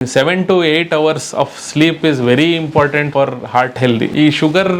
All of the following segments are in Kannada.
7 to 8 hours of sleep is very important for heart healthy. ಈ ಶುಗರ್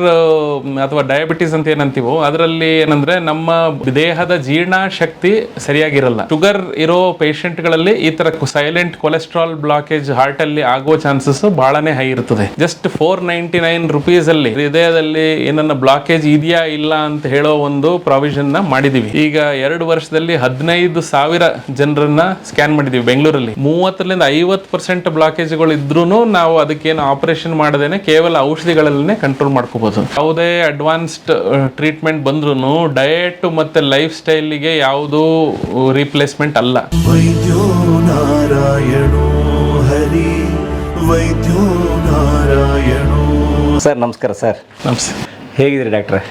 ಅಥವಾ ಡಯಾಬಿಟಿಸ್ ಅಂತ ಏನಂತೀವೋ ಅದರಲ್ಲಿ ಏನಂದ್ರೆ ನಮ್ಮ ದೇಹದ ಜೀರ್ಣ ಶಕ್ತಿ ಸರಿಯಾಗಿರಲ್ಲ. ಶುಗರ್ ಇರೋ ಪೇಷಂಟ್ಗಳಲ್ಲಿ ಈ ತರ ಸೈಲೆಂಟ್ ಕೊಲೆಸ್ಟ್ರಾಲ್ ಬ್ಲಾಕೇಜ್ ಹಾರ್ಟ್ ಅಲ್ಲಿ ಆಗೋ ಚಾನ್ಸಸ್ ಬಹಳನೇ ಹೈ ಇರ್ತದೆ. ಜಸ್ಟ್ 499 rupees ಅಲ್ಲಿ ಹೃದಯದಲ್ಲಿ ಏನನ್ನ ಬ್ಲಾಕೇಜ್ ಇದೆಯಾ ಇಲ್ಲ ಅಂತ ಹೇಳೋ ಒಂದು ಪ್ರಾವಿಷನ್ ನ ಮಾಡಿದೀವಿ. ಈಗ 2 ವರ್ಷದಲ್ಲಿ 15,000 ಜನರನ್ನ ಸ್ಕ್ಯಾನ್ ಮಾಡಿದೀವಿ ಬೆಂಗಳೂರಲ್ಲಿ. 30-50% ಬ್ಲಾಕೇಜ್ಗಳು ಇದ್ರೂ ನಾವು ಅದಕ್ಕೇನು ಆಪರೇಷನ್ ಮಾಡದೇನೆ ಕೇವಲ ಔಷಧಿಗಳಲ್ಲೇ ಕಂಟ್ರೋಲ್ ಮಾಡ್ಕೋಬಹುದು. ಯಾವುದೇ ಅಡ್ವಾನ್ಸ್ಡ್ ಟ್ರೀಟ್ಮೆಂಟ್ ಬಂದ್ರೂ ಡಯಟ್ ಮತ್ತೆ ಲೈಫ್ ಸ್ಟೈಲ್ಗೆ ಯಾವುದು ರಿಪ್ಲೇಸ್ಮೆಂಟ್ ಅಲ್ಲ. ವೈದ್ಯೋ ನಾರಾಯಣೋ ಹರಿ ವೈದ್ಯೋ ನಾರಾಯಣೋ. ಸರ್ ನಮಸ್ಕಾರ. ಸರ್ ನಮಸ್ತೆ, ಹೇಗಿದ್ದೀರಿ ಡಾಕ್ಟ್ರೆ?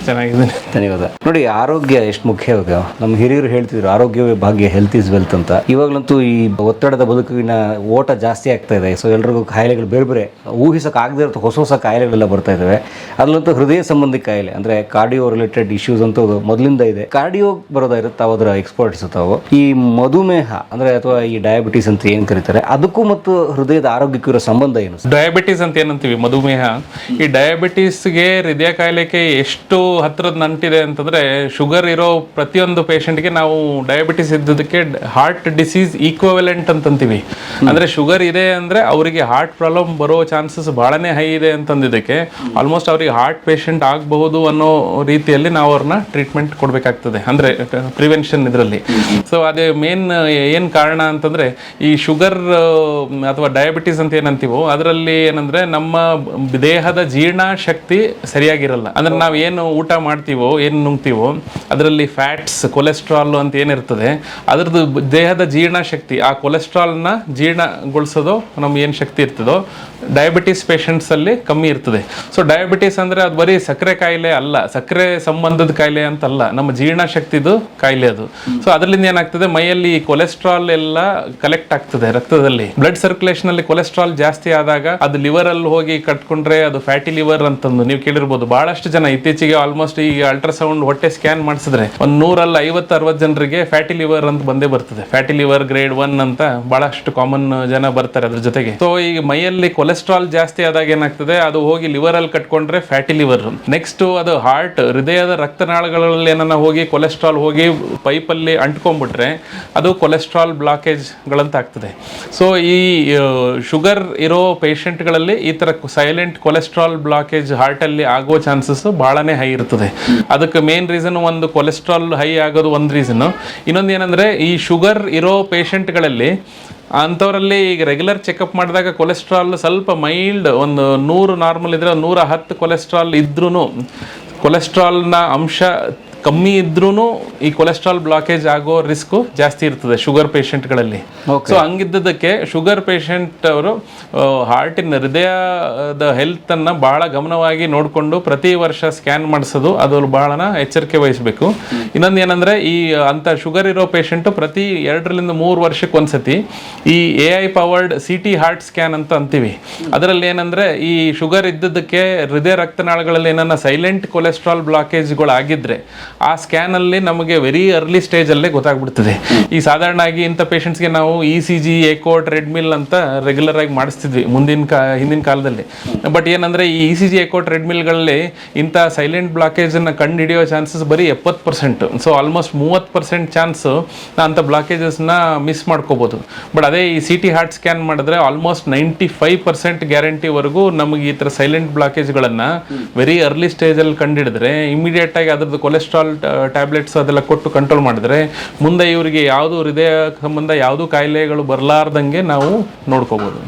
ಚೆನ್ನಾಗಿದ್ದೀನಿ. ಧನ್ಯವಾದ. ನೋಡಿ, ಆರೋಗ್ಯ ಎಷ್ಟು ಮುಖ್ಯ. ಇವಾಗ ನಮ್ಮ ಹಿರಿಯರು ಹೇಳ್ತಿದ್ರು ಆರೋಗ್ಯವೇ ಭಾಗ್ಯ, ಹೆಲ್ತ್ ಇಸ್ ವೆಲ್ತ್ ಅಂತ. ಇವಾಗಲಂತೂ ಈ ಒತ್ತಡದ ಬದುಕಿನ ಓಟ ಜಾಸ್ತಿ ಆಗ್ತಾ ಇದೆ. ಸೊ ಎಲ್ರಿಗೂ ಕಾಯಿಲೆಗಳು ಬೇರೆ ಬೇರೆ ಊಹಿಸೋಕೆ ಆಗದೆ ಇರೋ ಹೊಸ ಕಾಯಿಲೆಗಳೆಲ್ಲ ಬರ್ತಾ ಇದ್ದಾವೆ. ಅದರಲ್ಲಂತೂ ಹೃದಯ ಸಂಬಂಧಿ ಕಾಯಿಲೆ ಅಂದರೆ ಕಾರ್ಡಿಯೋ ರಿಲೇಟೆಡ್ ಇಶ್ಯೂಸ್ ಅಂತೂ ಮೊದಲಿಂದ ಇದೆ. ಕಾರ್ಡಿಯೋ ಬರೋದಾಗಿರುತ್ತೆ, ತಾವು ಅದರ ಎಕ್ಸ್ಪರ್ಟ್ಸ್ ತಾವು. ಈ ಮಧುಮೇಹ ಅಂದರೆ ಅಥವಾ ಈ ಡಯಾಬಿಟೀಸ್ ಅಂತ ಏನು ಕರೀತಾರೆ, ಅದಕ್ಕೂ ಮತ್ತು ಹೃದಯದ ಆರೋಗ್ಯಕ್ಕೂ ಇರೋ ಸಂಬಂಧ ಏನು? ಡಯಾಬಿಟೀಸ್ ಅಂತ ಏನಂತೀವಿ, ಮಧುಮೇಹ. ಈ ಡಯಾಬಿಟೀಸ್ಗೆ ಹೃದಯ ಕಾಯಿಲೆಗೆ ಎಷ್ಟು ಹತ್ರದ ನಂಟಿದೆ ಅಂತಂದ್ರೆ, ಶುಗರ್ ಇರೋ ಪ್ರತಿಯೊಂದು ಪೇಷಂಟ್ಗೆ ನಾವು ಡಯಾಬಿಟಿಸ್ ಇದ್ದದಕ್ಕೆ ಹಾರ್ಟ್ ಡಿಸೀಸ್ ಈಕ್ವಲೆಂಟ್ ಅಂತಂತೀವಿ. ಅಂದ್ರೆ ಶುಗರ್ ಇದೆ ಅಂದ್ರೆ ಅವರಿಗೆ ಹಾರ್ಟ್ ಪ್ರಾಬ್ಲಮ್ ಬರೋ ಚಾನ್ಸಸ್ ಬಹಳನೇ ಹೈ ಇದೆ ಅಂತಂದಿದ್ದಕ್ಕೆ ಆಲ್ಮೋಸ್ಟ್ ಅವ್ರಿಗೆ ಹಾರ್ಟ್ ಪೇಷಂಟ್ ಆಗಬಹುದು ಅನ್ನೋ ರೀತಿಯಲ್ಲಿ ನಾವು ಅವ್ರನ್ನ ಟ್ರೀಟ್ಮೆಂಟ್ ಕೊಡಬೇಕಾಗ್ತದೆ, ಅಂದ್ರೆ ಪ್ರಿವೆನ್ಷನ್ ಇದರಲ್ಲಿ. ಸೊ ಅದೇ ಮೇನ್ ಏನ್ ಕಾರಣ ಅಂತಂದ್ರೆ, ಈ ಶುಗರ್ ಅಥವಾ ಡಯಾಬಿಟಿಸ್ ಅಂತ ಏನಂತೀವೋ ಅದರಲ್ಲಿ ಏನಂದ್ರೆ ನಮ್ಮ ದೇಹದ ಜೀರ್ಣ ಶಕ್ತಿ ಸರಿಯಾಗಿರಲ್ಲ. ಅಂದ್ರೆ ನಾವು ಏನು ಊಟ ಮಾಡ್ತೀವೋ, ಏನು ನುಂಗ್ತೀವೋ ಅದರಲ್ಲಿ ಫ್ಯಾಟ್ಸ್, ಕೊಲೆಸ್ಟ್ರಾಲ್ ಅಂತ ಏನಿರ್ತದೆ ಅದ್ರದ್ದು ದೇಹದ ಜೀರ್ಣ ಶಕ್ತಿ, ಆ ಕೊಲೆಸ್ಟ್ರಾಲ್ನ ಜೀರ್ಣಗೊಳಿಸೋದು ನಮ್ಗೆ ಏನು ಶಕ್ತಿ ಇರ್ತದೋ ಡಯಾಬಿಟಿಸ್ ಪೇಷಂಟ್ಸ್ ಅಲ್ಲಿ ಕಮ್ಮಿ ಇರ್ತದೆ. ಸೊ ಡಯಾಬಿಟಿಸ್ ಅಂದ್ರೆ ಅದು ಬರೀ ಸಕ್ಕರೆ ಕಾಯಿಲೆ ಅಲ್ಲ, ಸಕ್ಕರೆ ಸಂಬಂಧದ ಕಾಯಿಲೆ ಅಂತಲ್ಲ, ನಮ್ಮ ಜೀರ್ಣ ಶಕ್ತಿದು ಕಾಯಿಲೆ ಅದು. ಸೊ ಅದರಿಂದ ಏನಾಗ್ತದೆ, ಮೈಯಲ್ಲಿ ಕೊಲೆಸ್ಟ್ರಾಲ್ ಎಲ್ಲ ಕಲೆಕ್ಟ್ ಆಗ್ತದೆ ರಕ್ತದಲ್ಲಿ. ಬ್ಲಡ್ ಸರ್ಕ್ಯುಲೇಷನ್ ಅಲ್ಲಿ ಕೊಲೆಸ್ಟ್ರಾಲ್ ಜಾಸ್ತಿ ಆದಾಗ ಅದು ಲಿವರ್ ಅಲ್ಲಿ ಹೋಗಿ ಕಟ್ಕೊಂಡ್ರೆ ಅದು ಫ್ಯಾಟಿ ಲಿವರ್ ಅಂತಂದು ನೀವು ಕೇಳಿರ್ಬೋದು. ಬಹಳಷ್ಟು ಜನ ಇತ್ತೀಚೆಗೆ ಆಲ್ಮೋಸ್ಟ್ ಈ ಅಲ್ಟ್ರಾಸೌಂಡ್ ಹೊಟ್ಟೆ ಸ್ಕ್ಯಾನ್ ಮಾಡಿಸಿದ್ರೆ ಒಂದು 100-50-60 ಜನರಿಗೆ ಫ್ಯಾಟಿ ಲಿವರ್ ಅಂತ ಬಂದೇ ಬರ್ತದೆ. ಫ್ಯಾಟಿ ಲಿವರ್ ಗ್ರೇಡ್ 1 ಅಂತ ಬಹಳಷ್ಟು ಕಾಮನ್ ಜನ ಬರ್ತಾರೆ ಅದ್ರ ಜೊತೆಗೆ. ಸೊ ಈಗ ಮೈಯಲ್ಲಿ ಕೊಲೆಸ್ಟ್ರಾಲ್ ಜಾಸ್ತಿ ಆದಾಗ ಏನಾಗ್ತದೆ, ಅದು ಹೋಗಿ ಲಿವರ್ ಅಲ್ಲಿ ಕಟ್ಕೊಂಡ್ರೆ ಫ್ಯಾಟಿ ಲಿವರ್. ನೆಕ್ಸ್ಟ್ ಅದು ಹಾರ್ಟ್, ಹೃದಯದ ರಕ್ತನಾಳಗಳಲ್ಲಿ ಏನನ್ನ ಹೋಗಿ ಕೊಲೆಸ್ಟ್ರಾಲ್ ಹೋಗಿ ಪೈಪ್ ಅಲ್ಲಿ ಅಂಟ್ಕೊಂಡ್ಬಿಟ್ರೆ ಅದು ಕೊಲೆಸ್ಟ್ರಾಲ್ ಬ್ಲಾಕೇಜ್ ಗಳಂತ ಆಗ್ತದೆ. ಸೊ ಈ ಶುಗರ್ ಇರೋ ಪೇಷಂಟ್ಗಳಲ್ಲಿ ಈ ತರ ಸೈಲೆಂಟ್ ಕೊಲೆಸ್ಟ್ರಾಲ್ ಬ್ಲಾಕೇಜ್ ಹಾರ್ಟ್ ಅಲ್ಲಿ ಆಗೋ ಚಾನ್ಸಸ್ ಬಹಳನೇ ಹೈ ಇರ್ತದೆ. ಅದಕ್ಕೆ ಮೇನ್ ರೀಸನ್ ಒಂದು ಕೊಲೆಸ್ಟ್ರಾಲ್ ಹೈ ಆಗೋದು ಒಂದು ರೀಸನ್. ಇನ್ನೊಂದು ಏನಂದ್ರೆ, ಈ ಶುಗರ್ ಇರೋ ಪೇಷಂಟ್ಗಳಲ್ಲಿ ಅಂಥವರಲ್ಲಿ ಈಗ ರೆಗ್ಯುಲರ್ ಚೆಕಪ್ ಮಾಡಿದಾಗ ಕೊಲೆಸ್ಟ್ರಾಲ್ ಸ್ವಲ್ಪ ಮೈಲ್ಡ್, ಒಂದು 100 ನಾರ್ಮಲ್ ಇದ್ರೆ 110 ಕೊಲೆಸ್ಟ್ರಾಲ್ ಇದ್ರೂ, ಕೊಲೆಸ್ಟ್ರಾಲ್ನ ಅಂಶ ಕಮ್ಮಿ ಇದ್ರೂ ಈ ಕೊಲೆಸ್ಟ್ರಾಲ್ ಬ್ಲಾಕೇಜ್ ಆಗೋ ರಿಸ್ಕ್ ಜಾಸ್ತಿ ಇರ್ತದೆ ಶುಗರ್ ಪೇಷಂಟ್ಗಳಲ್ಲಿ. ಸೊ ಹಂಗಿದ್ದದಕ್ಕೆ ಶುಗರ್ ಪೇಷಂಟ್ ಅವರು ಹಾರ್ಟಿನ ಹೃದಯದ ಹೆಲ್ತ್ ಅನ್ನ ಬಹಳ ಗಮನವಾಗಿ ನೋಡಿಕೊಂಡು ಪ್ರತಿ ವರ್ಷ ಸ್ಕ್ಯಾನ್ ಮಾಡಿಸೋದು, ಅದು ಬಹಳ ಎಚ್ಚರಿಕೆ ವಹಿಸಬೇಕು. ಇನ್ನೊಂದು ಏನಂದ್ರೆ, ಈ ಅಂತ ಶುಗರ್ ಇರೋ ಪೇಷಂಟ್ ಪ್ರತಿ 2-3 ವರ್ಷಕ್ಕೆ ಒಂದ್ಸತಿ ಈ AI powered CT heart scan ಅಂತ ಅಂತೀವಿ. ಅದರಲ್ಲಿ ಏನಂದ್ರೆ, ಈ ಶುಗರ್ ಇದ್ದದಕ್ಕೆ ಹೃದಯ ರಕ್ತನಾಳಗಳಲ್ಲಿ ಏನನ್ನ ಸೈಲೆಂಟ್ ಕೊಲೆಸ್ಟ್ರಾಲ್ ಬ್ಲಾಕೇಜ್ಗಳು ಆಗಿದ್ರೆ ಆ ಸ್ಕ್ಯಾನ್ ಅಲ್ಲಿ ನಮಗೆ ವೆರಿ ಅರ್ಲಿ ಸ್ಟೇಜ್ ಅಲ್ಲೇ ಗೊತ್ತಾಗ್ಬಿಡ್ತದೆ. ಈ ಸಾಧಾರಣ ಆಗಿ ಇಂಥ ಪೇಷಂಟ್ಸ್ಗೆ ನಾವು ECG, ಎಕೋ, ಟ್ರೆಡ್ಮಿಲ್ ಅಂತ ರೆಗ್ಯುಲರ್ ಆಗಿ ಮಾಡಿಸ್ತಿದ್ವಿ ಹಿಂದಿನ ಕಾಲದಲ್ಲಿ. ಬಟ್ ಏನಂದ್ರೆ, ಈ ECG, ಎಕೋ, ಟ್ರೆಡ್ಮಿಲ್ಗಳಲ್ಲಿ ಇಂಥ ಸೈಲೆಂಟ್ ಬ್ಲಾಕೇಜ್ ಅನ್ನ ಕಂಡು ಹಿಡಿಯೋ ಚಾನ್ಸಸ್ ಬರೀ 70%. ಸೊ ಆಲ್ಮೋಸ್ಟ್ 30% ಚಾನ್ಸ್ ಅಂತ ಬ್ಲಾಕೇಜಸ್ ನ ಮಿಸ್ ಮಾಡ್ಕೋಬಹುದು. ಬಟ್ ಅದೇ ಈ CT ಹಾರ್ಟ್ ಸ್ಕ್ಯಾನ್ ಮಾಡಿದ್ರೆ ಆಲ್ಮೋಸ್ಟ್ 95% ಗ್ಯಾರಂಟಿವರೆಗೂ ನಮಗೆ ಈ ತರ ಸೈಲೆಂಟ್ ಬ್ಲಾಕೇಜ್ಗಳನ್ನ ವೆರಿ ಅರ್ಲಿ ಸ್ಟೇಜ್ ಅಲ್ಲಿ ಕಂಡಿಡಿದ್ರೆ ಇಮಿಡಿಯೇಟ್ ಆಗಿ ಅದ್ರದ್ದು ಕೊಲೆಸ್ಟ್ರಾಲ್ ಟ್ಯಾಬ್ಲೆಟ್ಸ್ ಅದೆಲ್ಲ ಕೊಟ್ಟು ಕಂಟ್ರೋಲ್ ಮಾಡಿದ್ರೆ ಮುಂದೆ ಇವರಿಗೆ ಯಾವುದು ಹೃದಯ ಸಂಬಂಧ ಯಾವುದು ಕಾಯಿಲೆಗಳು ಬರಲಾರ್ದಂಗೆ ನಾವು ನೋಡ್ಕೋಬಹುದು.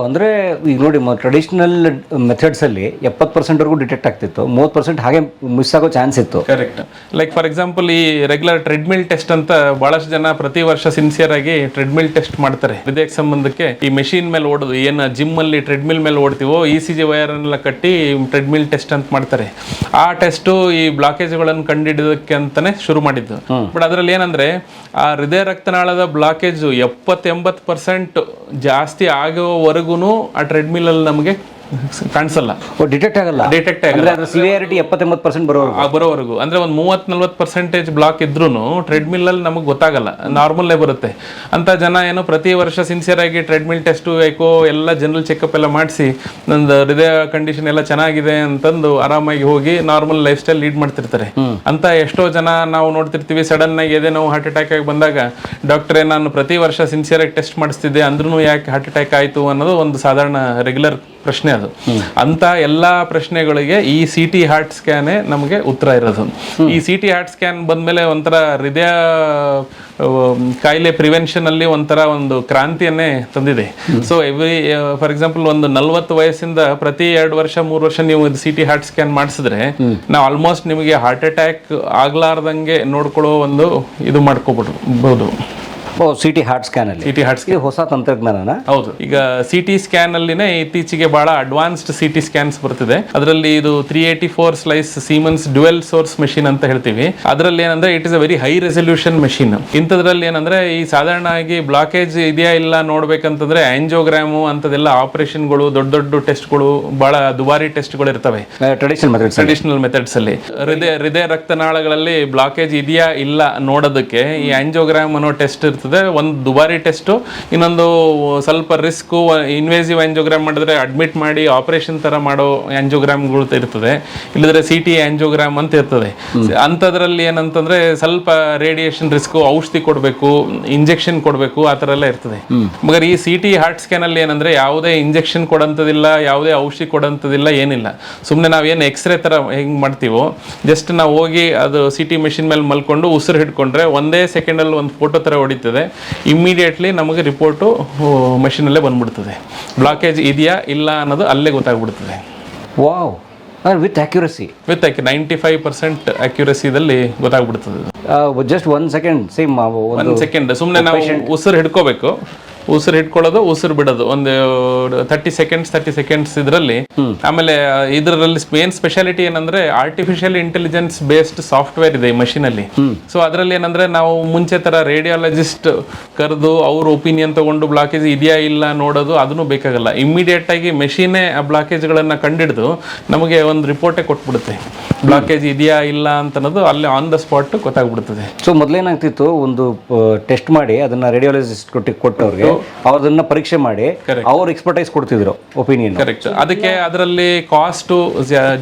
ಅಂದರೆ ಈಗ ನೋಡಿ, ಟ್ರೆಡಿಷನಲ್ ಮೆಥಡ್ಸಲ್ಲಿ 70%ವರೆಗೂ ಡಿಟೆಕ್ಟ್ ಆಗ್ತಿತ್ತು, 30% ಹಾಗೆ ಮಿಸ್ ಆಗೋ ಚಾನ್ಸ್ ಇತ್ತು. ಕರೆಕ್ಟ್. ಲೈಕ್ ಫಾರ್ ಎಕ್ಸಾಂಪಲ್ ಈ ರೆಗ್ಯುಲರ್ ಟ್ರೆಡ್ಮಿಲ್ ಟೆಸ್ಟ್ ಅಂತ ಬಹಳಷ್ಟು ಜನ ಪ್ರತಿ ವರ್ಷ ಸಿನ್ಸಿಯರ್ ಆಗಿ ಟ್ರೆಡ್ಮಿಲ್ ಟೆಸ್ಟ್ ಮಾಡ್ತಾರೆ. ಹೃದಯಕ್ಕೆ ಸಂಬಂಧಕ್ಕೆ ಈ ಮೆಷಿನ್ ಮೇಲೆ ಓಡೋದು, ಏನು ಜಿಮ್ ಅಲ್ಲಿ ಟ್ರೆಡ್ಮಿಲ್ ಮೇಲೆ ಓಡ್ತೀವೋ ECG ವೈರ್ ಅನ್ನೆಲ್ಲ ಕಟ್ಟಿ ಟ್ರೆಡ್ಮಿಲ್ ಟೆಸ್ಟ್ ಅಂತ ಮಾಡ್ತಾರೆ. ಆ ಟೆಸ್ಟು ಈ ಬ್ಲಾಕೇಜ್ಗಳನ್ನು ಕಂಡುಹಿಡಿಯೋದಕ್ಕೆ ಅಂತಾನೆ ಶುರು ಮಾಡಿದ್ದು. ಬಟ್ ಅದರಲ್ಲಿ ಏನಂದ್ರೆ, ಆ ಹೃದಯ ರಕ್ತನಾಳದ ಬ್ಲಾಕೇಜ್ 70-80% ಜಾಸ್ತಿ ಆಗೋವರೆಗೂ ಆ ಟ್ರೆಡ್ಮಿಲ್ ಅಲ್ಲಿ ನಮಗೆ ಕಾಣಿಸಲ್ಲ, ಡಿಟೆಕ್ಟ್ ಆಗಲ್ಲ. ಡಿಟೆಕ್ಟ್ ಆಗಲ್ಲ. ಅದ್ರ ಸಿವಿಯಾರಿಟಿ 70-80% ಬರೋವರೆಗೂ ಅಂದ್ರೆ ಒಂದು 30-40% ಬ್ಲಾಕ್ ಇದ್ರೂ ಟ್ರೆಡ್ಮಿಲ್ ಅಲ್ಲಿ ನಮಗೆ ಗೊತ್ತಾಗಲ್ಲ, ನಾರ್ಮಲ್ಲೇ ಬರುತ್ತೆ. ಅಂತ ಜನ ಏನೋ ಪ್ರತಿ ವರ್ಷ ಸಿನ್ಸಿಯರ್ ಆಗಿ ಟ್ರೆಡ್ಮಿಲ್ ಟೆಸ್ಟು ಎಕೋ ಎಲ್ಲ ಜನರಲ್ ಚೆಕಪ್ ಎಲ್ಲ ಮಾಡಿಸಿ ನಂದು ಹೃದಯ ಕಂಡೀಷನ್ ಎಲ್ಲ ಚೆನ್ನಾಗಿದೆ ಅಂತಂದು ಆರಾಮಾಗಿ ಹೋಗಿ ನಾರ್ಮಲ್ ಲೈಫ್ ಸ್ಟೈಲ್ ಲೀಡ್ ಮಾಡ್ತಿರ್ತಾರೆ. ಅಂತ ಎಷ್ಟೋ ಜನ ನಾವು ನೋಡ್ತಿರ್ತೀವಿ, ಸಡನ್ ಆಗಿ ಎದೆ ನೋವು ಹಾರ್ಟ್ ಅಟ್ಯಾಕ್ ಆಗಿ ಬಂದಾಗ ಡಾಕ್ಟ್ರೇ ನಾನು ಪ್ರತಿ ವರ್ಷ ಸಿನ್ಸಿಯರ್ ಆಗಿ ಟೆಸ್ಟ್ ಮಾಡಿಸ್ತಿದ್ದೆ ಅಂದ್ರೂ ಯಾಕೆ ಹಾರ್ಟ್ ಅಟ್ಯಾಕ್ ಆಯ್ತು ಅನ್ನೋದು ಒಂದು ಸಾಧಾರಣ ರೆಗ್ಯುಲರ್ ಪ್ರಶ್ನೆ ಅದು. ಅಂತ ಎಲ್ಲಾ ಪ್ರಶ್ನೆಗಳಿಗೆ ಈ CT ಹಾರ್ಟ್ ಸ್ಕ್ಯಾನೇ ನಮಗೆ ಉತ್ತರ ಇರೋದು. ಈ CT ಹಾರ್ಟ್ ಸ್ಕ್ಯಾನ್ ಬಂದ್ಮೇಲೆ ಒಂಥರ ಹೃದಯ ಕಾಯಿಲೆ ಪ್ರಿವೆನ್ಷನ್ ಅಲ್ಲಿ ಒಂಥರ ಒಂದು ಕ್ರಾಂತಿಯನ್ನೇ ತಂದಿದೆ. ಸೊ ಫಾರ್ ಎಕ್ಸಾಂಪಲ್ ಒಂದು 40 ವಯಸ್ಸಿಂದ ಪ್ರತಿ 2 ವರ್ಷ 3 ವರ್ಷ ನೀವು CT ಹಾರ್ಟ್ ಸ್ಕ್ಯಾನ್ ಮಾಡಿಸಿದ್ರೆ ನಾವು ಆಲ್ಮೋಸ್ಟ್ ನಿಮಗೆ ಹಾರ್ಟ್ ಅಟ್ಯಾಕ್ ಆಗ್ಲಾರ್ದಂಗೆ ನೋಡ್ಕೊಳ್ಳೋ ಒಂದು ಇದು ಮಾಡ್ಕೋಬಹುದು. CT ಹಾರ್ಟ್ ಸ್ಕ್ಯಾನ್ ಅಲ್ಲಿ CT ಹಾರ್ಟ್ ಇದು ಹೊಸ ತಂತ್ರಜ್ಞಾನನ? ಹೌದು. ಈಗ CT ಸ್ಕ್ಯಾನ್ ಅಲ್ಲಿನೇ ಇತ್ತೀಚೆಗೆ ಬಹಳ ಅಡ್ವಾನ್ಸ್ಡ್ CT ಸ್ಕ್ಯಾನ್ಸ್ ಬರ್ತಿದೆ. ಅದರಲ್ಲಿ ಇದು 384 slice Siemens dual source machine ಅಂತ ಹೇಳ್ತೀವಿ. ಅದರಲ್ಲಿ ಏನಂದ್ರೆ it is a very high resolution machine. ಇಂಥದ್ರಲ್ಲಿ ಏನಂದ್ರೆ ಈ ಸಾಧಾರಣವಾಗಿ ಬ್ಲಾಕೇಜ್ ಇದೆಯಾ ಇಲ್ಲ ನೋಡ್ಬೇಕಂತಂದ್ರೆ ಆಂಜಿಯೋಗ್ರಾಮು ಅಂತದೆಲ್ಲ ಆಪರೇಷನ್ಗಳು, ದೊಡ್ಡ ದೊಡ್ಡ ಟೆಸ್ಟ್ಗಳು, ಬಹಳ ದುಬಾರಿ ಟೆಸ್ಟ್ಗಳು ಇರ್ತವೆ ಟ್ರೆಡಿಷನಲ್ ಮೆಥಡ್ಸ್ ಅಲ್ಲಿ. ಹೃದಯ ರಕ್ತನಾಳಗಳಲ್ಲಿ ಬ್ಲಾಕೇಜ್ ಇದೆಯಾ ಇಲ್ಲ ನೋಡೋದಕ್ಕೆ ಈ ಆಂಜಿಯೋಗ್ರಾಮ್ ಅನ್ನೋ ಟೆಸ್ಟ್ ಇರ್ತದೆ. ಒಂದು ದುಬಾರಿ ಟೆಸ್ಟ್, ಇನ್ನೊಂದು ಸ್ವಲ್ಪ ರಿಸ್ಕ್ ಇನ್ವೇಸಿವ್ ಆಂಜಿಯೋಗ್ರಾಮ್ ಮಾಡಿದ್ರೆ ಅಡ್ಮಿಟ್ ಮಾಡಿ ಆಪರೇಷನ್ ತರ ಮಾಡೋ ಆಂಜಿಯೋಗ್ರಾಮ್ಗಳು ಇರ್ತದೆ, ಇಲ್ಲದ್ರೆ CT ಆಂಜಿಯೋಗ್ರಾಮ್ ಅಂತ ಇರ್ತದೆ. ಅಂಥದ್ರಲ್ಲಿ ಏನಂತಂದ್ರೆ ಸ್ವಲ್ಪ ರೇಡಿಯೇಷನ್ ರಿಸ್ಕ್, ಔಷಧಿ ಕೊಡಬೇಕು, ಇಂಜೆಕ್ಷನ್ ಕೊಡಬೇಕು, ಆ ಥರ ಎಲ್ಲ ಇರ್ತದೆ. ಮಗರ್ ಈ CT ಹಾರ್ಟ್ ಸ್ಕ್ಯಾನ್ ಅಲ್ಲಿ ಏನಂದ್ರೆ ಯಾವುದೇ ಇಂಜೆಕ್ಷನ್ ಕೊಡೋಂಥದ್ದಿಲ್ಲ, ಯಾವುದೇ ಔಷಧಿ ಕೊಡೋಂಥದ್ದಿಲ್ಲ, ಏನಿಲ್ಲ. ಸುಮ್ಮನೆ ನಾವೇನು ಎಕ್ಸ್ರೇ ತರ ಹೆಂಗ್ ಮಾಡ್ತೀವೋ ಜಸ್ಟ್ ನಾವು ಹೋಗಿ ಅದು CT ಮೆಷಿನ್ ಮೇಲೆ ಮಲ್ಕೊಂಡು ಉಸಿರು ಹಿಡ್ಕೊಂಡ್ರೆ ಒಂದೇ ಸೆಕೆಂಡ್ ಅಲ್ಲಿ ಒಂದು ಫೋಟೋ ತರ ಹೊಡಿತದೆ. ಇಮ್ಮಿಡಿಯೇಟ್ಲಿ ನಮಗೆ ರಿಪೋರ್ಟು ಮೆಷಿನಲ್ಲೇ ಬಂದ್ಬಿಡ್ತದೆ. ಬ್ಲಾಕೇಜ್ ಇದೆಯಾ ಇಲ್ಲ ಅನ್ನೋದು ಅಲ್ಲೇ ಗೊತ್ತಾಗ್ಬಿಡ್ತದೆ. ವಾವ್, ವಿತ್ ಅಕ್ಯುರಸಿ, 95% ಅಕ್ಯುರಸಿದಲ್ಲಿ ಗೊತ್ತಾಗ್ಬಿಡ್ತದೆ. ಜಸ್ಟ್ 1 ಸೆಕೆಂಡ್, ಸೇಮ್ 1 ಸೆಕೆಂಡ್ ಸುಮ್ಮನೆ ನಾವು ಉಸಿರು ಹಿಡ್ಕೋಬೇಕು, ಉಸಿರು ಹಿಡ್ಕೊಳ್ಳೋದು, ಉಸಿರು ಬಿಡೋದು, ಒಂದು 30 ಸೆಕೆಂಡ್ಸ್ ಇದರಲ್ಲಿ. ಆಮೇಲೆ ಇದರಲ್ಲಿ ಮೇನ್ ಸ್ಪೆಷಾಲಿಟಿ ಏನಂದ್ರೆ ಆರ್ಟಿಫಿಷಿಯಲ್ ಇಂಟೆಲಿಜೆನ್ಸ್ ಬೇಸ್ಡ್ ಸಾಫ್ಟ್ವೇರ್ ಇದೆ ಈ ಮಷೀನ್ ಅಲ್ಲಿ. ಸೊ ಅದರಲ್ಲಿ ಏನಂದ್ರೆ ನಾವು ಮುಂಚೆ ತರ ರೇಡಿಯಾಲಜಿಸ್ಟ್ ಕರೆದು ಅವ್ರ ಒಪಿನಿಯನ್ ತಗೊಂಡು ಬ್ಲಾಕೇಜ್ ಇದೆಯಾ ಇಲ್ಲ ನೋಡೋದು ಅದನ್ನು ಬೇಕಾಗಲ್ಲ. ಇಮಿಡಿಯೇಟ್ ಆಗಿ ಮೆಷಿನೇ ಆ ಬ್ಲಾಕೇಜ್ ಗಳನ್ನ ಕಂಡಿಡಿದು ನಮಗೆ ಒಂದು ರಿಪೋರ್ಟೇ ಕೊಟ್ಬಿಡುತ್ತೆ, ಬ್ಲಾಕೇಜ್ ಇದೆಯಾ ಇಲ್ಲ ಅಂತ ಅನ್ನೋದು ಅಲ್ಲಿ ಆನ್ ದ ಸ್ಪಾಟ್ ಗೊತ್ತಾಗ್ಬಿಡ್ತದೆ. ಸೊ ಮೊದಲೇನಾಗ್ತಿತ್ತು, ಒಂದು ಟೆಸ್ಟ್ ಮಾಡಿ ಅದನ್ನ ರೇಡಿಯಾಲಜಿಸ್ಟ್ ಕೊಟ್ಟವ್ರಿಗೆ ಅವ್ರದನ್ನ ಪರೀಕ್ಷೆ ಮಾಡಿ ಅವ್ರ ಎಕ್ಸ್ಪರ್ಟೈಸ್ ಕೊಡ್ತಿದ್ರು ಒಪಿನಿಯನ್. ಕರೆಕ್ಟ್. ಅದಕ್ಕೆ ಅದರಲ್ಲಿ ಕಾಸ್ಟ್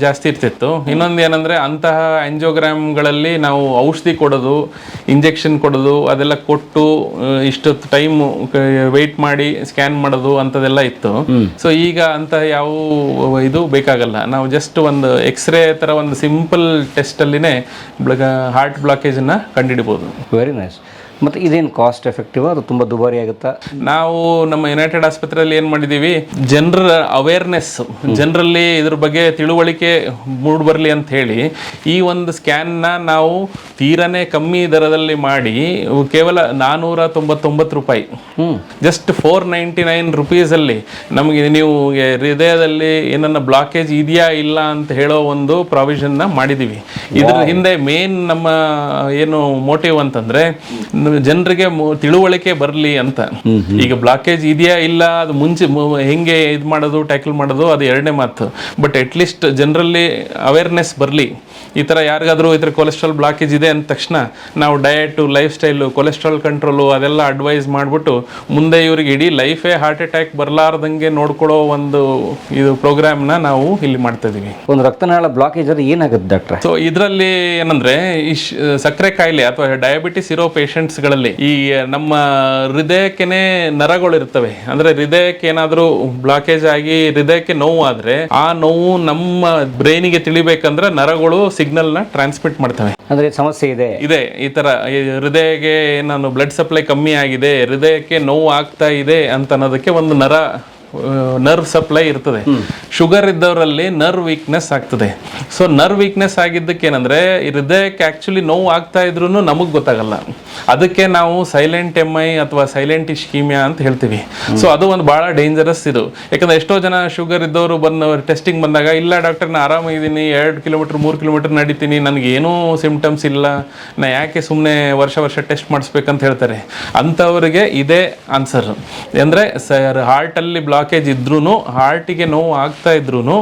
ಜಾಸ್ತಿ ಇರ್ತಿತ್ತು. ಇನ್ನೊಂದು ಏನಂದ್ರೆ ಅಂತಹ ಆಂಜಿಯೋಗ್ರಾಮ್ಗಳಲ್ಲಿ ನಾವು ಔಷಧಿ ಕೊಡೋದು, ಇಂಜೆಕ್ಷನ್ ಕೊಡೋದು ಅದೆಲ್ಲ ಕೊಟ್ಟು ಇಷ್ಟೊತ್ತು ಟೈಮ್ ವೆಯ್ಟ್ ಮಾಡಿ ಸ್ಕ್ಯಾನ್ ಮಾಡೋದು ಅಂತದೆಲ್ಲ ಇತ್ತು. ಸೊ ಈಗ ಅಂತ ಯಾವ ಇದು ಬೇಕಾಗಲ್ಲ. ನಾವು ಜಸ್ಟ್ ಒಂದು ಎಕ್ಸ್ರೇ ತರ ಒಂದು ಸಿಂಪಲ್ ಟೆಸ್ಟ್ ಅಲ್ಲಿನೇ ಹಾರ್ಟ್ ಬ್ಲಾಕೇಜ್ ಅನ್ನ ಕಂಡುಹಿಡಬಹುದು. Very nice. ಮತ್ತೆ ಇದೇನು ಕಾಸ್ಟ್ ಎಫೆಕ್ಟಿವ್, ಅದು ತುಂಬಾ ದುಬಾರಿ ಆಗುತ್ತಾ? ನಾವು ನಮ್ಮ ಯುನೈಟೆಡ್ ಆಸ್ಪತ್ರೆಯಲ್ಲಿ ಏನ್ ಮಾಡಿದೀವಿ, ಜನರ ಅವೇರ್ನೆಸ್, ಜನರಲ್ಲಿ ಇದ್ರ ಬಗ್ಗೆ ತಿಳುವಳಿಕೆ ಮೂಡ್ ಬರ್ಲಿ ಅಂತ ಹೇಳಿ ಈ ಒಂದು ಸ್ಕ್ಯಾನ್ ನ ನಾವು ತೀರನೇ ಕಮ್ಮಿ ದರದಲ್ಲಿ ಮಾಡಿ ಕೇವಲ 499 ರೂಪಾಯಿ, ಜಸ್ಟ್ 499 ರುಪೀಸ್ ಅಲ್ಲಿ ನಮಗೆ ನೀವು ಹೃದಯದಲ್ಲಿ ಏನನ್ನ ಬ್ಲಾಕೇಜ್ ಇದೆಯಾ ಇಲ್ಲ ಅಂತ ಹೇಳೋ ಒಂದು ಪ್ರಾವಿಷನ್ ನ ಮಾಡಿದೀವಿ. ಇದ್ರ ಹಿಂದೆ ಮೇನ್ ನಮ್ಮ ಏನು ಮೋಟಿವ್ ಅಂತಂದ್ರೆ ಜನರಿಗೆ ತಿಳುವಳಿಕೆ ಬರಲಿ ಅಂತ. ಈಗ ಬ್ಲಾಕೇಜ್ ಇದೆಯಾ ಇಲ್ಲ ಅದು ಮುಂಚೆ ಹೆಂಗೆ ಇದು ಮಾಡೋದು, ಟ್ಯಾಕಲ್ ಮಾಡೋದು ಅದು ಎರಡನೇ ಮಾತು. ಬಟ್ ಅಟ್ಲೀಸ್ಟ್ ಜನರಲ್ಲಿ ಅವೇರ್ನೆಸ್ ಬರಲಿ. ಈ ಥರ ಯಾರಿಗಾದ್ರೂ ಈ ಥರ ಕೊಲೆಸ್ಟ್ರಾಲ್ ಬ್ಲಾಕೇಜ್ ಇದೆ ಅಂದ ತಕ್ಷಣ ನಾವು diet, life style, cholesterol control ಅದೆಲ್ಲ ಅಡ್ವೈಸ್ ಮಾಡಿಬಿಟ್ಟು ಮುಂದೆ ಇವರಿಗೆ ಇಡೀ ಲೈಫೇ ಹಾರ್ಟ್ ಅಟ್ಯಾಕ್ ಬರಲಾರ್ದಂಗೆ ನೋಡ್ಕೊಳ್ಳೋ ಒಂದು ಇದು ಪ್ರೋಗ್ರಾಮ್ನ ನಾವು ಇಲ್ಲಿ ಮಾಡ್ತಾ ಇದೀವಿ. ಒಂದು ರಕ್ತನಾಳ ಬ್ಲಾಕೇಜ್ ಅದು ಏನಾಗುತ್ತೆ ಡಾಕ್ಟ್ರೆ? ಸೊ ಇದರಲ್ಲಿ ಏನಂದ್ರೆ ಈ ಸಕ್ಕರೆ ಕಾಯಿಲೆ ಅಥವಾ ಡಯಾಬಿಟಿಸ್ ಇರೋ ಪೇಷಂಟ್ಸ್ಗಳಲ್ಲಿ ಈ ನಮ್ಮ ಹೃದಯಕ್ಕೆನೆ ನರಗಳು ಇರ್ತವೆ. ಅಂದ್ರೆ ಹೃದಯಕ್ಕೆ ಏನಾದರೂ ಬ್ಲಾಕೇಜ್ ಆಗಿ ಹೃದಯಕ್ಕೆ ನೋವು ಆದ್ರೆ ಆ ನೋವು ನಮ್ಮ ಬ್ರೈನಿಗೆ ತಿಳಿಬೇಕಂದ್ರೆ ನರಗಳು ಸಿಗ್ನಲ್ ನ ಟ್ರಾನ್ಸ್ಮಿಟ್ ಮಾಡ್ತವೆ. ಅಂದ್ರೆ ಸಮಸ್ಯೆ ಇದೆ ಈ ತರ ಹೃದಯಕ್ಕೆ ನಾನು ಬ್ಲಡ್ ಸಪ್ಲೈ ಕಮ್ಮಿ ಆಗಿದೆ, ಹೃದಯಕ್ಕೆ ನೋವು ಆಗ್ತಾ ಇದೆ ಅಂತ ಅನ್ನೋದಕ್ಕೆ ಒಂದು ನರ್ವ್ ಸಪ್ಲೈ ಇರ್ತದೆ. ಶುಗರ್ ಇದ್ದವರಲ್ಲಿ ನರ್ವ್ ವೀಕ್ನೆಸ್ ಆಗ್ತದೆ. ಸೊ ನರ್ವ್ ವೀಕ್ನೆಸ್ ಆಗಿದ್ದಕ್ಕೆ ಏನಂದ್ರೆ ಹೃದಯಕ್ಕೆ ಆಕ್ಚುಲಿ ನೋವು ಆಗ್ತಾ ಇದ್ರೂ ನಮಗ್ ಗೊತ್ತಾಗಲ್ಲ. ಅದಕ್ಕೆ ನಾವು ಸೈಲೆಂಟ್ MI ಅಥವಾ ಸೈಲೆಂಟ್ ಇಶ್ಕೀಮಿಯಾ ಅಂತ ಹೇಳ್ತೀವಿ. ಸೊ ಅದು ಒಂದು ಬಹಳ ಡೇಂಜರಸ್ ಇದು. ಯಾಕಂದ್ರೆ ಎಷ್ಟೋ ಜನ ಶುಗರ್ ಇದ್ದವರು ಟೆಸ್ಟಿಂಗ್ ಬಂದಾಗ ಇಲ್ಲ ಡಾಕ್ಟರ್ ನಾ ಆರಾಮಾಗಿದ್ದೀನಿ, 2 ಕಿಲೋಮೀಟರ್ 3 ಕಿಲೋಮೀಟರ್ ನಡೀತೀನಿ, ನನಗೆ ಏನೂ ಸಿಂಪ್ಟಮ್ಸ್ ಇಲ್ಲ, ನಾ ಯಾಕೆ ಸುಮ್ಮನೆ ವರ್ಷ ಟೆಸ್ಟ್ ಮಾಡಿಸ್ಬೇಕಂತ ಹೇಳ್ತಾರೆ. ಅಂಥವ್ರಿಗೆ ಇದೇ ಆನ್ಸರ್. ಅಂದ್ರೆ ಹಾರ್ಟ್ ಅಲ್ಲಿ ಬ್ಲಾಕೇಜ್ ಇದ್ರೂ, ಹಾರ್ಟಿಗೆ ನೋವು ಆಗ್ತಾ ಇದ್ರೂ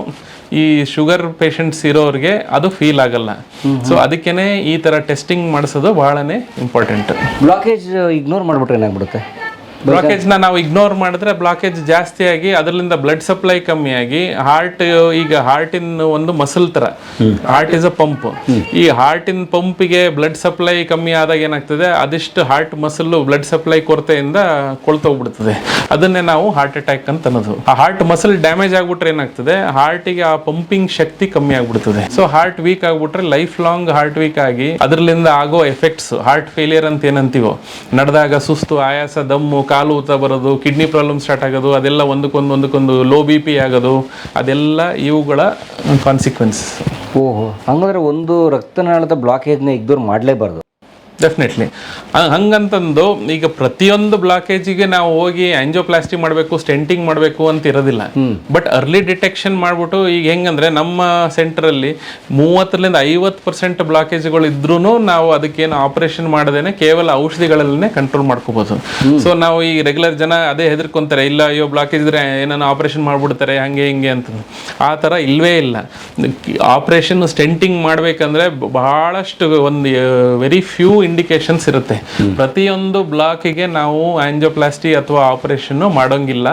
ಈ ಶುಗರ್ ಪೇಷಂಟ್ಸ್ ಇರೋರಿಗೆ ಅದು ಫೀಲ್ ಆಗಲ್ಲ. ಸೊ ಅದಕ್ಕೇನೆ ಈ ಥರ ಟೆಸ್ಟಿಂಗ್ ಮಾಡಿಸೋದು ಬಹಳನೇ ಇಂಪಾರ್ಟೆಂಟ್. ಬ್ಲಾಕೇಜ್ ಇಗ್ನೋರ್ ಮಾಡಿಬಿಟ್ರೆ ಏನಾಗ್ಬಿಡುತ್ತೆ? ಬ್ಲಾಕೇಜ್ನ ನಾವು ಇಗ್ನೋರ್ ಮಾಡಿದ್ರೆ ಬ್ಲಾಕೇಜ್ ಜಾಸ್ತಿ ಆಗಿ ಅದರಿಂದ ಬ್ಲಡ್ ಸಪ್ಲೈ ಕಮ್ಮಿ ಆಗಿ ಈಗ ಹಾರ್ಟಿನ ಒಂದು ಮಸಲ್ ತರ, ಹಾರ್ಟ್ ಇಸ್ ಅ ಪಂಪ್. ಈ ಹಾರ್ಟಿನ ಪಂಪಿಗೆ ಬ್ಲಡ್ ಸಪ್ಲೈ ಕಮ್ಮಿ ಆದಾಗ ಏನಾಗ್ತದೆ, ಅದಿಷ್ಟು ಹಾರ್ಟ್ ಮಸಲ್ ಬ್ಲಡ್ ಸಪ್ಲೈ ಕೊರತೆಯಿಂದ ಕೊಳ್ತೋಗ್ಬಿಡ್ತದೆ. ಅದನ್ನೇ ನಾವು ಹಾರ್ಟ್ ಅಟ್ಯಾಕ್ ಅಂತ ಅನ್ನೋದು. ಆ ಹಾರ್ಟ್ ಮಸಲ್ ಡ್ಯಾಮೇಜ್ ಆಗ್ಬಿಟ್ರೆ ಏನಾಗ್ತದೆ, ಹಾರ್ಟಿಗೆ ಆ ಪಂಪಿಂಗ್ ಶಕ್ತಿ ಕಮ್ಮಿ ಆಗ್ಬಿಡ್ತದೆ. ಸೊ ಹಾರ್ಟ್ ವೀಕ್ ಆಗ್ಬಿಟ್ರೆ ಲೈಫ್ ಲಾಂಗ್ ಹಾರ್ಟ್ ವೀಕ್ ಆಗಿ ಅದರಿಂದ ಆಗೋ ಎಫೆಕ್ಟ್ಸ್, ಹಾರ್ಟ್ ಫೇಲಿಯರ್ ಅಂತ ಏನಂತೀವೋ, ನಡೆದಾಗ ಸುಸ್ತು, ಆಯಾಸ, ದಮ್ಮು, ಕಾಲು ಊತ ಬರೋದು, ಕಿಡ್ನಿ ಪ್ರಾಬ್ಲಮ್ ಸ್ಟಾರ್ಟ್ ಆಗೋದು, ಅದೆಲ್ಲ ಒಂದಕ್ಕೊಂದು ಲೋ BP ಆಗೋದು, ಅದೆಲ್ಲ ಇವುಗಳ ಕಾನ್ಸಿಕ್ವೆನ್ಸಸ್. ಓಹೋ, ಹಂಗಂದ್ರೆ ಒಂದು ರಕ್ತನಾಳದ ಬ್ಲಾಕೇಜ್ನ ಇಗ್ನೋರ್ ಮಾಡಲೇಬಾರ್ದು. ಡೆಫಿನೆಟ್ಲಿ. ಹಂಗಂತಂದು ಈಗ ಪ್ರತಿಯೊಂದು ಬ್ಲಾಕೇಜಿಗೆ ನಾವು ಹೋಗಿ ಆಂಜಿಯೋಪ್ಲಾಸ್ಟಿ ಮಾಡಬೇಕು, ಸ್ಟೆಂಟಿಂಗ್ ಮಾಡಬೇಕು ಅಂತ ಇರೋದಿಲ್ಲ. ಬಟ್ ಅರ್ಲಿ ಡಿಟೆಕ್ಷನ್ ಮಾಡಿಬಿಟ್ಟು, ಈಗ ಹೆಂಗಂದ್ರೆ ನಮ್ಮ ಸೆಂಟ್ರಲ್ಲಿ 30-50% ಬ್ಲಾಕೇಜ್ಗಳು ಇದ್ರೂ ನಾವು ಅದಕ್ಕೇನು ಆಪರೇಷನ್ ಮಾಡದೇನೆ ಕೇವಲ ಔಷಧಿಗಳಲ್ಲೇ ಕಂಟ್ರೋಲ್ ಮಾಡ್ಕೋಬಹುದು. ಸೊ ನಾವು ಈ ರೆಗ್ಯುಲರ್ ಜನ ಅದೇ ಹೆದರ್ಕೊಂತಾರೆ, ಇಲ್ಲ ಅಯ್ಯೋ ಬ್ಲಾಕೇಜ್ ಇದ್ರೆ ಏನಾನ ಆಪರೇಷನ್ ಮಾಡ್ಬಿಡ್ತಾರೆ ಹಂಗೆ ಹಿಂಗೆ ಅಂತ. ಆ ಥರ ಇಲ್ವೇ ಇಲ್ಲ. ಆಪರೇಷನ್ ಸ್ಟೆಂಟಿಂಗ್ ಮಾಡಬೇಕಂದ್ರೆ ಬಹಳಷ್ಟು ಒಂದು ವೆರಿ ಫ್ಯೂ ಇಂಡಿಕೇಶನ್ಸ್ ಇರುತ್ತೆ. ಪ್ರತಿಯೊಂದು ಬ್ಲಾಕಿಗೆ ನಾವು ಆಂಜಿಯೋಪ್ಲಾಸ್ಟಿ ಅಥವಾ ಆಪರೇಷನ್ ಮಾಡೋಂಗಿಲ್ಲ.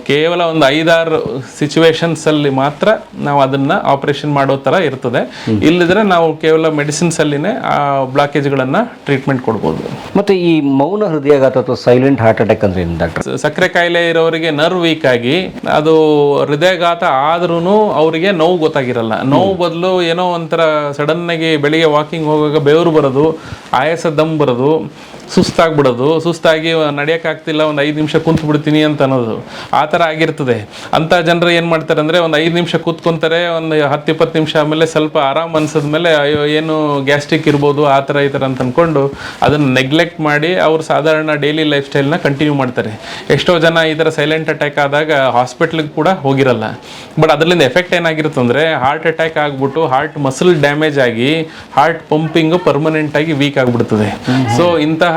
ಕೇವಲ ಒಂದು 5-6 ಸಿಚುವೇಶನ್ಸ್ ಅಲ್ಲಿ ಮಾತ್ರ ನಾವು ಅದನ್ನ ಆಪರೇಷನ್ ಮಾಡೋ ತರ ಇರ್ತದೆ. ಇಲ್ಲದ್ರೆ ನಾವು ಕೇವಲ ಮೆಡಿಸಿನ್ಸ್ ಅಲ್ಲಿನೇ ಆ ಬ್ಲಾಕೇಜ್ಗಳನ್ನ ಟ್ರೀಟ್ಮೆಂಟ್ ಕೊಡ್ಬೋದು. ಮತ್ತೆ ಈ ಮೌನ ಹೃದಯಾಘಾತ ಅಥವಾ ಸೈಲೆಂಟ್ ಹಾರ್ಟ್ ಅಟ್ಯಾಕ್ ಅಂದ್ರೆ ಏನು ಡಾಕ್ಟರ್? ಸಕ್ಕರೆ ಕಾಯಿಲೆ ಇರೋರಿಗೆ ನರ್ವ್ ವೀಕ್ ಆಗಿ ಅದು ಹೃದಯಾಘಾತ ಆದ್ರೂ ಅವರಿಗೆ ನೋವು ಗೊತ್ತಾಗಿರಲ್ಲ. ನೋವು ಬದಲು ಏನೋ ಒಂಥರ ಸಡನ್ ಆಗಿ ಬೆಳಿಗ್ಗೆ ವಾಕಿಂಗ್ ಹೋಗುವಾಗ ಬೆವರು ಬರೋದು, ಆಯಾಸ ದಮ್ ಬರೋದು, ಸುಸ್ತಾಗ್ಬಿಡೋದು, ಸುಸ್ತಾಗಿ ನಡೆಯೋಕ್ಕಾಗ್ತಿಲ್ಲ, ಒಂದು 5 ನಿಮಿಷ ಕುಂತು ಬಿಡ್ತೀನಿ ಅಂತ ಅನ್ನೋದು, ಆ ಥರ ಆಗಿರ್ತದೆ. ಅಂಥ ಜನರು ಏನು ಮಾಡ್ತಾರೆ ಅಂದರೆ, ಒಂದು 5 ನಿಮಿಷ ಕೂತ್ಕೊಂತಾರೆ, ಒಂದು 10-20 ನಿಮಿಷ ಆಮೇಲೆ ಸ್ವಲ್ಪ ಆರಾಮ್ ಅನ್ಸಿದ್ಮೇಲೆ ಅಯ್ಯೋ ಏನು ಗ್ಯಾಸ್ಟ್ರಿಕ್ ಇರ್ಬೋದು ಆ ಥರ ಈ ಥರ ಅಂತ ಅಂದ್ಕೊಂಡು ಅದನ್ನು ನೆಗ್ಲೆಕ್ಟ್ ಮಾಡಿ ಅವ್ರು ಸಾಧಾರಣ ಡೈಲಿ ಲೈಫ್ ಸ್ಟೈಲ್ನ ಕಂಟಿನ್ಯೂ ಮಾಡ್ತಾರೆ. ಎಷ್ಟೋ ಜನ ಈ ಥರ ಸೈಲೆಂಟ್ ಅಟ್ಯಾಕ್ ಆದಾಗ ಹಾಸ್ಪಿಟ್ಲಿಗೆ ಕೂಡ ಹೋಗಿರಲ್ಲ. ಬಟ್ ಅದರಿಂದ ಎಫೆಕ್ಟ್ ಏನಾಗಿರುತ್ತೆ ಅಂದರೆ, ಹಾರ್ಟ್ ಅಟ್ಯಾಕ್ ಆಗಿಬಿಟ್ಟು ಹಾರ್ಟ್ ಮಸಲ್ ಡ್ಯಾಮೇಜ್ ಆಗಿ ಹಾರ್ಟ್ ಪಂಪಿಂಗು ಪರ್ಮನೆಂಟ್ ಆಗಿ ವೀಕ್ ಆಗಿಬಿಡ್ತದೆ. ಸೊ ಇಂತಹ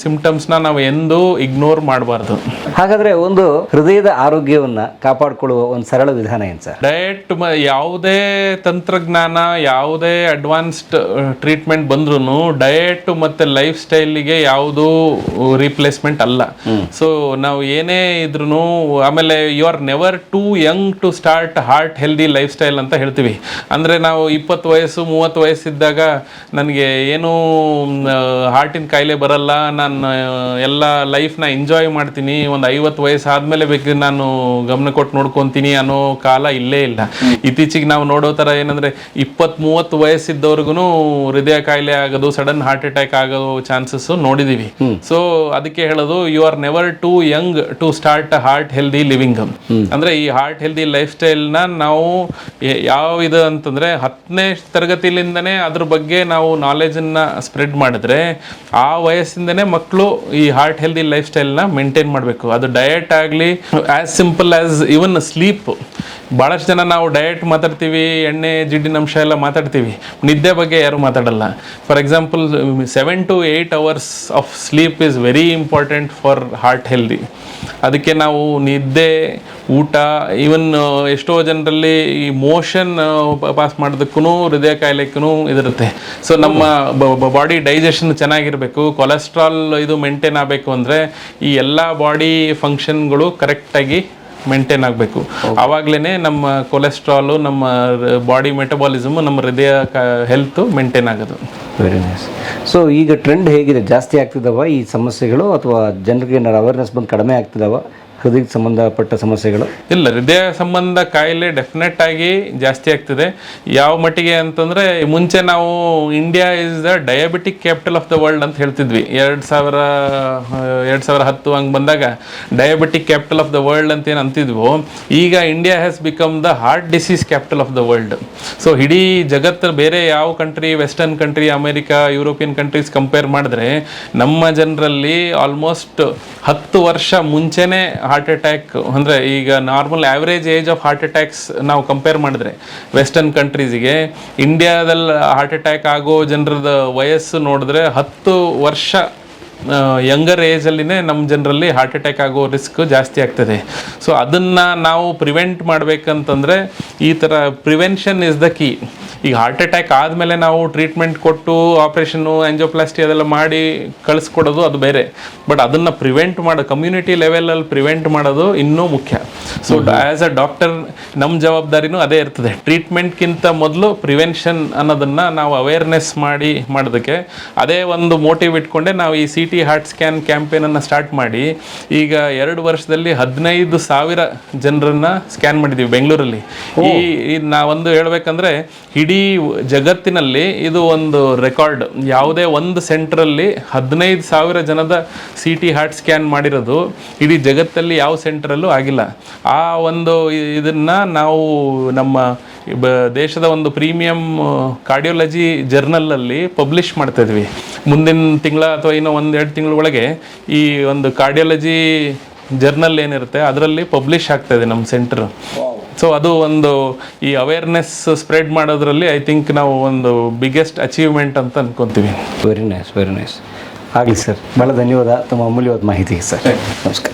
ಸಿಂಪ್ಟಮ್ಸ್ನ ನಾವು ಎಂದೂ ಇಗ್ನೋರ್ ಮಾಡಬಾರ್ದು. ಹಾಗಾದ್ರೆ ಒಂದು ಹೃದಯದ ಆರೋಗ್ಯವನ್ನ ಕಾಪಾಡಿಕೊಳ್ಳುವ ಒಂದು ಸರಳ ವಿಧಾನ ಏನು ಸರ್? ಡಯಟ್, ಯಾವುದೇ ತಂತ್ರಜ್ಞಾನ, ಯಾವುದೇ ಅಡ್ವಾನ್ಸ್ಡ್ ಟ್ರೀಟ್ಮೆಂಟ್ ಬಂದ್ರೂ ಡಯಟ್ ಮತ್ತೆ ಲೈಫ್ ಸ್ಟೈಲಿಗೆ ಯಾವುದೂ ರಿಪ್ಲೇಸ್ಮೆಂಟ್ ಅಲ್ಲ. ಸೊ ನಾವು ಏನೇ ಇದ್ರೂ, ಆಮೇಲೆ you are never too young to start heart healthy lifestyle ಅಂತ ಹೇಳ್ತೀವಿ. ಅಂದರೆ ನಾವು 20 ವಯಸ್ಸು 30 ವಯಸ್ಸಿದ್ದಾಗ ನನಗೆ ಏನೂ ಹಾರ್ಟಿನ ಕಾಯಿಲೆ ಬರಲ್ಲ, ನಾನು ಎಲ್ಲ ಲೈಫ್ನ ಎಂಜಾಯ್ ಮಾಡ್ತೀನಿ, ಒಂದು 50 ವಯಸ್ಸು ಆದಮೇಲೆ ಬೇಕು ನಾನು ಗಮನ ಕೊಟ್ಟು ನೋಡ್ಕೊತೀನಿ ಅನ್ನೋ ಕಾಲ ಇಲ್ಲೇ ಇಲ್ಲ. ಇತ್ತೀಚೆಗೆ ನಾವು ನೋಡೋ ಥರ ಏನಂದರೆ 20-30 ವಯಸ್ಸಿದ್ದವ್ರಿಗೂ ಹೃದಯ ಕಾಯಿಲೆ ಆಗೋದು, ಸಡನ್ ಹಾರ್ಟ್ ಅಟ್ಯಾಕ್ ಆಗೋ ಚಾನ್ಸಸ್ ನೋಡಿದ್ದೀವಿ. ಸೊ ಅದಕ್ಕೆ ಹೇಳೋದು, you are never too young to start heart healthy living. ಅಂದರೆ ಈ ಹಾರ್ಟ್ ಹೆಲ್ದಿ ಲೈಫ್ ಸ್ಟೈಲ್ನ ನಾವು ಯಾವ ಇದು ಅಂತಂದರೆ 10ನೇ ತರಗತಿಲಿಂದನೇ ಅದ್ರ ಬಗ್ಗೆ ನಾವು ನಾಲೆಜನ್ನು ಸ್ಪ್ರೆಡ್ ಮಾಡಿದ್ರೆ ಆ ವಯಸ್ಸಿಂದನೇ ಮಕ್ಕಳು ಈ ಹಾರ್ಟ್ ಹೆಲ್ದಿ ಲೈಫ್ ಸ್ಟೈಲ್ನ ಮೇಂಟೈನ್ ಮಾಡಬೇಕು. ಅದು ಡಯಟ್ ಆಗಲಿ, ಆ್ಯಸ್ ಸಿಂಪಲ್ ಆ್ಯಸ್ ಇವನ್ ಸ್ಲೀಪ್. ಭಾಳಷ್ಟು ಜನ ನಾವು ಡಯಟ್ ಮಾತಾಡ್ತೀವಿ, ಎಣ್ಣೆ ಜಿಡ್ಡಿನ ಅಂಶ ಎಲ್ಲ ಮಾತಾಡ್ತೀವಿ, ನಿದ್ದೆ ಬಗ್ಗೆ ಯಾರು ಮಾತಾಡಲ್ಲ. For example 7 to 8 hours of sleep is very important for heart healthy. ಅದಕ್ಕೆ ನಾವು ನಿದ್ದೆ, ಊಟ, ಈವನ್ ಎಷ್ಟೋ ಜನರಲ್ಲಿ ಈ ಮೋಷನ್ ಪಾಸ್ ಮಾಡೋದಕ್ಕೂ ಹೃದಯ ಕಾಯಿಲೆಗೂ ಇದಿರುತ್ತೆ. ಸೊ ನಮ್ಮ ಬಾಡಿ ಡೈಜೆಷನ್ ಚೆನ್ನಾಗಿರಬೇಕು, ಕೊಲೆಸ್ಟ್ರಾಲ್ ಇದು ಮೇಂಟೈನ್ ಆಗಬೇಕು ಅಂದರೆ ಈ ಎಲ್ಲ ಬಾಡಿ ಫಂಕ್ಷನ್ಗಳು ಕರೆಕ್ಟಾಗಿ ಮೇಂಟೈನ್ ಆಗಬೇಕು. ಆವಾಗಲೇ ನಮ್ಮ ಕೊಲೆಸ್ಟ್ರಾಲು, ನಮ್ಮ ಬಾಡಿ ಮೆಟಬಾಲಿಸಮ್, ನಮ್ಮ ಹೃದಯ ಹೆಲ್ತ್ ಮೇಂಟೈನ್ ಆಗೋದು. Very nice. ಸೊ ಈಗ ಟ್ರೆಂಡ್ ಹೇಗಿದೆ? ಜಾಸ್ತಿ ಆಗ್ತಿದ್ದಾವ ಈ ಸಮಸ್ಯೆಗಳು, ಅಥವಾ ಜನರಿಗೆ ಏನಾರು ಅವೇರ್ನೆಸ್ ಬಂದು ಕಡಿಮೆ ಆಗ್ತಿದ್ದಾವ ಹೃದಯಕ್ಕೆ ಸಂಬಂಧಪಟ್ಟ ಸಮಸ್ಯೆಗಳು? ಇಲ್ಲ, ಹೃದಯ ಸಂಬಂಧ ಕಾಯಿಲೆ ಡೆಫಿನೆಟ್ ಆಗಿ ಜಾಸ್ತಿ ಆಗ್ತಿದೆ. ಯಾವ ಮಟ್ಟಿಗೆ ಅಂತಂದರೆ, ಮುಂಚೆ ನಾವು India is the diabetic capital of the world ಅಂತ ಹೇಳ್ತಿದ್ವಿ. 2010 ಹಂಗೆ ಬಂದಾಗ diabetic capital of the world ಅಂತ ಏನು ಅಂತಿದ್ವು, ಈಗ India has become the heart disease capital of the world. So ಇಡೀ ಜಗತ್ತು ಬೇರೆ ಯಾವ country, western country, America, European countries compare ಮಾಡಿದ್ರೆ ನಮ್ಮ ಜನರಲ್ಲಿ ಆಲ್ಮೋಸ್ಟ್ 10 ವರ್ಷ ಮುಂಚೆನೇ ಹಾರ್ಟ್ ಅಟ್ಯಾಕ್, ಅಂದರೆ ಈಗ normal average age of heart attacks ನಾವು ಕಂಪೇರ್ ಮಾಡಿದ್ರೆ ವೆಸ್ಟರ್ನ್ ಕಂಟ್ರೀಸಿಗೆ, ಇಂಡಿಯಾದಲ್ಲಿ ಹಾರ್ಟ್ ಅಟ್ಯಾಕ್ ಆಗೋ ಜನರದ ವಯಸ್ಸು ನೋಡಿದ್ರೆ 10 ವರ್ಷ ಯಂಗರ್ ಏಜಲ್ಲಿನೇ ನಮ್ಮ ಜನರಲ್ಲಿ ಹಾರ್ಟ್ ಅಟ್ಯಾಕ್ ಆಗೋ ರಿಸ್ಕ್ ಜಾಸ್ತಿ ಆಗ್ತದೆ. ಸೊ ಅದನ್ನು ನಾವು ಪ್ರಿವೆಂಟ್ ಮಾಡಬೇಕಂತಂದರೆ ಈ ಥರ ಪ್ರಿವೆನ್ಷನ್ ಇಸ್ ದ ಕೀ. ಈಗ ಹಾರ್ಟ್ ಅಟ್ಯಾಕ್ ಆದಮೇಲೆ ನಾವು ಟ್ರೀಟ್ಮೆಂಟ್ ಕೊಟ್ಟು ಆಪ್ರೇಷನ್ನು ಆಂಜಿಯೋಪ್ಲಾಸ್ಟಿ ಅದೆಲ್ಲ ಮಾಡಿ ಕಳಿಸ್ಕೊಡೋದು ಅದು ಬೇರೆ, ಬಟ್ ಅದನ್ನು ಪ್ರಿವೆಂಟ್ ಮಾಡೋ ಕಮ್ಯುನಿಟಿ ಲೆವೆಲಲ್ಲಿ ಪ್ರಿವೆಂಟ್ ಮಾಡೋದು ಇನ್ನೂ ಮುಖ್ಯ. ಸೊ ಆ್ಯಸ್ ಅ ಡಾಕ್ಟರ್ ನಮ್ಮ ಜವಾಬ್ದಾರಿನೂ ಅದೇ ಇರ್ತದೆ. ಟ್ರೀಟ್ಮೆಂಟ್ಗಿಂತ ಮೊದಲು ಪ್ರಿವೆನ್ಷನ್ ಅನ್ನೋದನ್ನು ನಾವು ಅವೇರ್ನೆಸ್ ಮಾಡೋದಕ್ಕೆ ಅದೇ ಒಂದು ಮೋಟಿವ್ ಇಟ್ಕೊಂಡೆ ನಾವು ಈ CT ಹಾರ್ಟ್ ಸ್ಕ್ಯಾನ್ ಕ್ಯಾಂಪೇನನ್ನು ಸ್ಟಾರ್ಟ್ ಮಾಡಿ ಈಗ 2 ವರ್ಷದಲ್ಲಿ 15,000 ಜನರನ್ನು ಸ್ಕ್ಯಾನ್ ಮಾಡಿದ್ದೀವಿ ಬೆಂಗಳೂರಲ್ಲಿ. ಈ ನಾವೊಂದು ಹೇಳ್ಬೇಕಂದ್ರೆ ಇಡೀ ಜಗತ್ತಿನಲ್ಲಿ ಇದು ಒಂದು ರೆಕಾರ್ಡ್. ಯಾವುದೇ ಒಂದು ಸೆಂಟ್ರಲ್ಲಿ 15,000 ಜನದ CT ಹಾರ್ಟ್ ಸ್ಕ್ಯಾನ್ ಮಾಡಿರೋದು ಇಡೀ ಜಗತ್ತಲ್ಲಿ ಯಾವ ಸೆಂಟ್ರಲ್ಲೂ ಆಗಿಲ್ಲ. ಆ ಒಂದು ಇದನ್ನು ನಾವು ನಮ್ಮ ದೇಶದ ಒಂದು ಪ್ರೀಮಿಯಂ ಕಾರ್ಡಿಯೋಲಜಿ ಜರ್ನಲಲ್ಲಿ ಪಬ್ಲಿಷ್ ಮಾಡ್ತಾ ಇದ್ವಿ. ಮುಂದಿನ ತಿಂಗಳ ಅಥವಾ ಇನ್ನೂ 1-2 ತಿಂಗಳ ಒಳಗೆ ಈ ಒಂದು ಕಾರ್ಡಿಯಾಲಜಿ ಜರ್ನಲ್ ಏನಿರುತ್ತೆ ಅದರಲ್ಲಿ ಪಬ್ಲಿಷ್ ಆಗ್ತಾಯಿದೆ ನಮ್ಮ ಸೆಂಟರ್. ಸೊ ಅದು ಒಂದು ಈ ಅವೇರ್ನೆಸ್ ಸ್ಪ್ರೆಡ್ ಮಾಡೋದ್ರಲ್ಲಿ ಐ ಥಿಂಕ್ ನಾವು ಒಂದು ಬಿಗ್ಗೆಸ್ಟ್ ಅಚೀವ್ಮೆಂಟ್ ಅಂತ ಅನ್ಕೊತೀವಿ. Very nice, very nice. ಆಗಲಿ ಸರ್, ಭಾಳ ಧನ್ಯವಾದ ತಮ್ಮ ಅಮೂಲ್ಯವಾದ ಮಾಹಿತಿಗೆ ಸರ್. ನಮಸ್ಕಾರ.